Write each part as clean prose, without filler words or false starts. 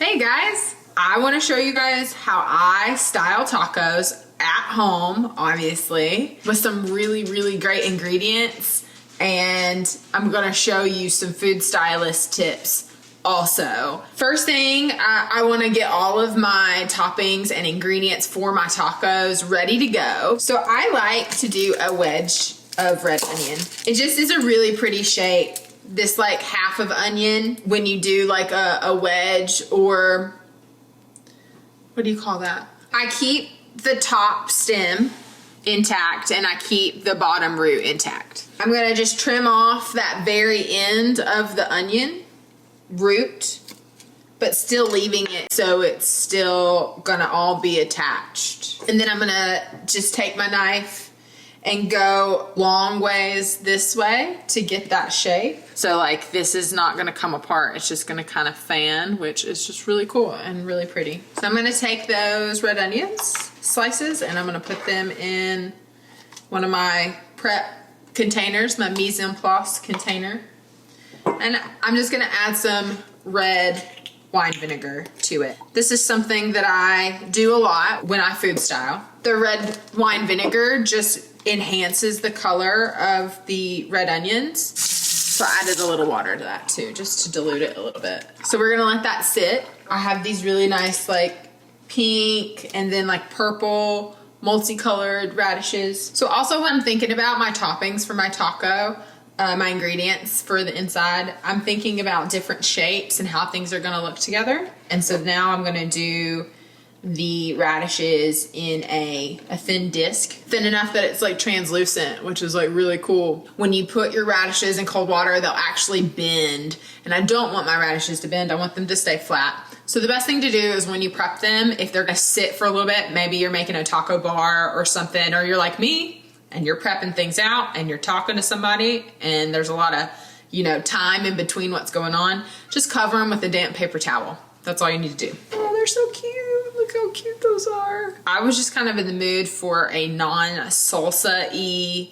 Hey guys, I want to show you guys how I style tacos at home, obviously, with some really great ingredients. And I'm going to show you some food stylist tips also. First thing, I want to get all of my toppings and ingredients for my tacos ready to go. So I like to do a wedge of red onion. It just is a really pretty shape. This like half of onion when you do like a wedge, or what do you call that? I keep the top stem intact and I keep the bottom root intact. I'm gonna just trim off that very end of the onion root, but still leaving it so it's still gonna all be attached. And then I'm gonna just take my knife and go long ways this way to get that shape. So like this is not gonna come apart, it's just gonna kind of fan, which is just really cool and really pretty. So I'm gonna take those red onions slices and I'm gonna put them in one of my prep containers, my mise en place container. And I'm just gonna add some red wine vinegar to it. This is something that I do a lot when I food style. The red wine vinegar just enhances the color of the red onions. So I added a little water to that too, just to dilute it a little bit. So we're gonna let that sit. I have these really nice like pink and then like purple multicolored radishes. So also when I'm thinking about my toppings for my taco, my ingredients for the inside, I'm thinking about different shapes and how things are gonna look together. And so now I'm gonna do the radishes in a thin disc, thin enough that it's like translucent, which is like really cool. When you put your radishes in cold water, they'll actually bend. And I don't want my radishes to bend, I want them to stay flat. So the best thing to do is when you prep them, if they're gonna sit for a little bit, maybe you're making a taco bar or something, or you're like me, and you're prepping things out and you're talking to somebody and there's a lot of, you know, time in between what's going on, just cover them with a damp paper towel. That's all you need to do. Oh, they're so cute. Look how cute those are. I was just kind of in the mood for a non-salsa-y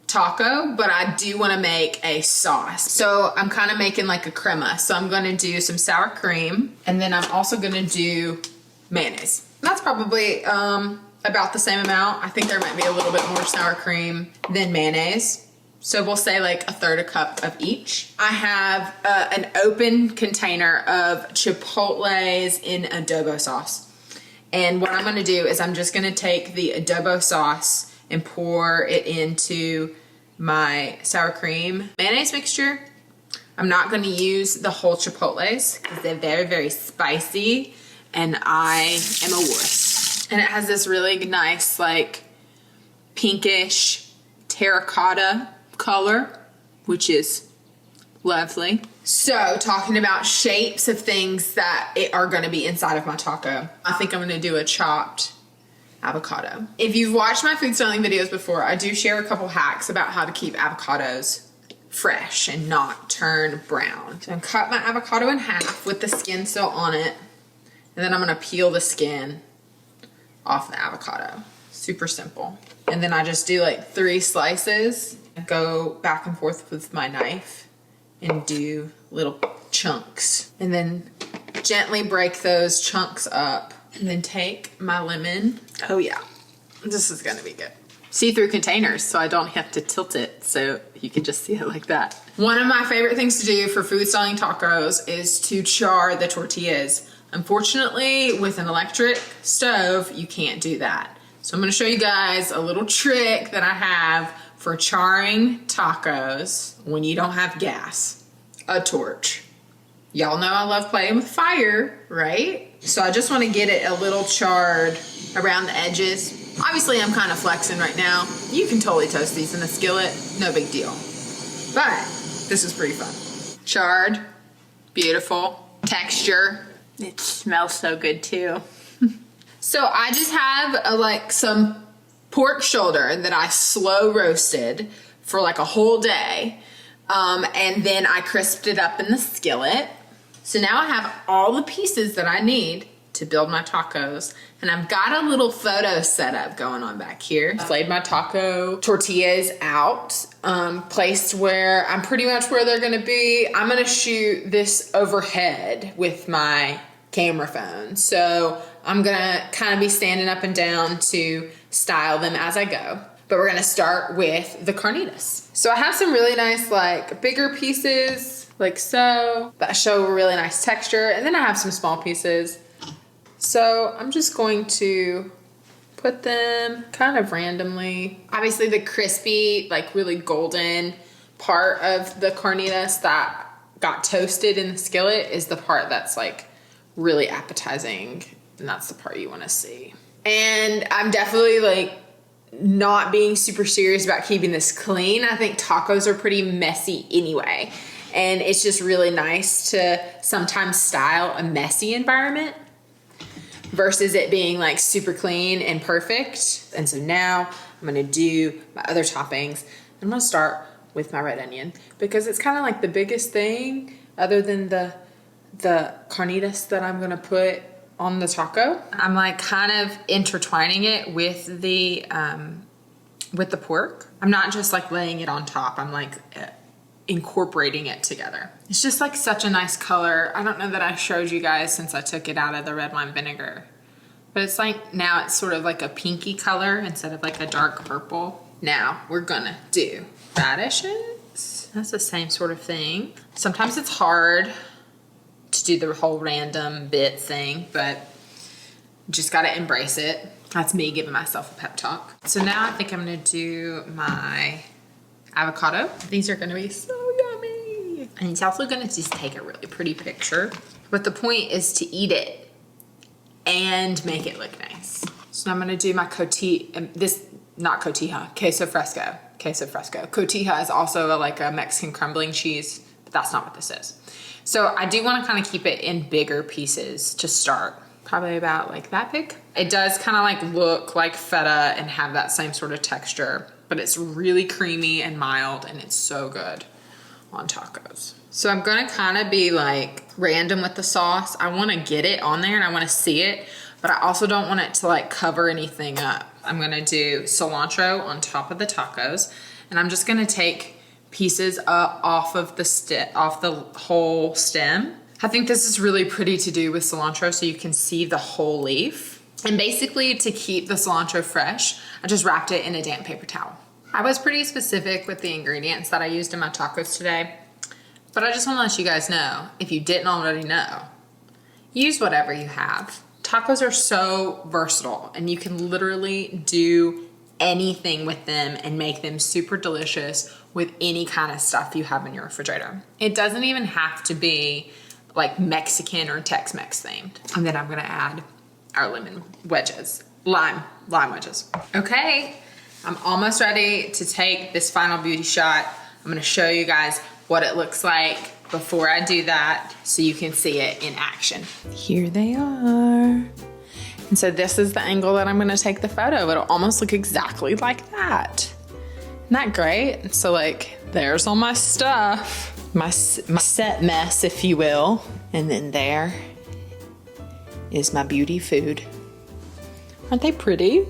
taco, but I do want to make a sauce. So I'm kind of making like a crema. So I'm going to do some sour cream and then I'm also going to do mayonnaise. That's probably about the same amount. I think there might be a little bit more sour cream than mayonnaise. So we'll say like 1/3 cup of each. I have an open container of Chipotle's in adobo sauce. And what I'm gonna do is I'm just gonna take the adobo sauce and pour it into my sour cream mayonnaise mixture. I'm not gonna use the whole Chipotle's because they're very spicy and I am a wuss. And it has this really nice like pinkish terracotta color, which is lovely. So talking about shapes of things that are gonna be inside of my taco, I think I'm gonna do a chopped avocado. If you've watched my food styling videos before, I do share a couple hacks about how to keep avocados fresh and not turn brown. So I'm gonna cut my avocado in half with the skin still on it, and then I'm gonna peel the skin off the avocado. Super simple. And then I just do like 3 slices, go back and forth with my knife and do little chunks. And then gently break those chunks up and then take my lemon. Oh yeah, this is gonna be good. See-through containers, so I don't have to tilt it, so you can just see it like that. One of my favorite things to do for food styling tacos is to char the tortillas. Unfortunately, with an electric stove, you can't do that. So I'm gonna show you guys a little trick that I have for charring tacos when you don't have gas. A torch. Y'all know I love playing with fire, right? So I just wanna get it a little charred around the edges. Obviously, I'm kind of flexing right now. You can totally toast these in a skillet, no big deal. But this is pretty fun. Charred, beautiful texture. It smells so good too. So I just have like some pork shoulder that I slow roasted for like a whole day. And then I crisped it up in the skillet. So now I have all the pieces that I need to build my tacos. And I've got a little photo setup going on back here. I laid my taco tortillas out, placed where I'm pretty much where they're gonna be. I'm gonna shoot this overhead with my camera phone. So I'm gonna kind of be standing up and down to style them as I go. But we're gonna start with the carnitas. So I have some really nice like bigger pieces like so that show a really nice texture. And then I have some small pieces. So I'm just going to put them kind of randomly. Obviously the crispy, like really golden part of the carnitas that got toasted in the skillet is the part that's like really appetizing, and that's the part you want to see. And I'm definitely like not being super serious about keeping this clean. I think tacos are pretty messy anyway, and it's just really nice to sometimes style a messy environment versus it being like super clean and perfect. And so now I'm gonna do my other toppings. I'm gonna start with my red onion because it's kind of like the biggest thing other than the carnitas that I'm gonna put on the taco. I'm like kind of intertwining it with the pork. I'm not just like laying it on top. I'm like incorporating it together. It's just like such a nice color. I don't know that I showed you guys since I took it out of the red wine vinegar, but it's like now it's sort of like a pinky color instead of like a dark purple. Now we're gonna do radishes. That's the same sort of thing. Sometimes it's hard to do the whole random bit thing, but just gotta embrace it. That's me giving myself a pep talk. So now I think I'm gonna do my avocado. These are gonna be so yummy. And it's also gonna just take a really pretty picture. But the point is to eat it and make it look nice. So I'm gonna do my queso fresco. Queso fresco. Cotija is also like a Mexican crumbling cheese, but that's not what this is. So I do want to kind of keep it in bigger pieces to start, probably about like that big. It does kind of like look like feta and have that same sort of texture, but it's really creamy and mild and it's so good on tacos. So I'm gonna kind of be like random with the sauce. I want to get it on there and I want to see it, but I also don't want it to like cover anything up. I'm gonna do cilantro on top of the tacos, and I'm just gonna take pieces off the whole stem. I think this is really pretty to do with cilantro so you can see the whole leaf. And basically to keep the cilantro fresh, I just wrapped it in a damp paper towel. I was pretty specific with the ingredients that I used in my tacos today, but I just wanna let you guys know, if you didn't already know, use whatever you have. Tacos are so versatile and you can literally do anything with them and make them super delicious with any kind of stuff you have in your refrigerator. It doesn't even have to be like Mexican or Tex-Mex themed. And then I'm gonna add our lemon wedges, lime wedges. Okay, I'm almost ready to take this final beauty shot. I'm gonna show you guys what it looks like before I do that so you can see it in action. Here they are. And so this is the angle that I'm gonna take the photo. It'll almost look exactly like that. Isn't that great? So like, there's all my stuff, my set mess, if you will. And then there is my beauty food. Aren't they pretty?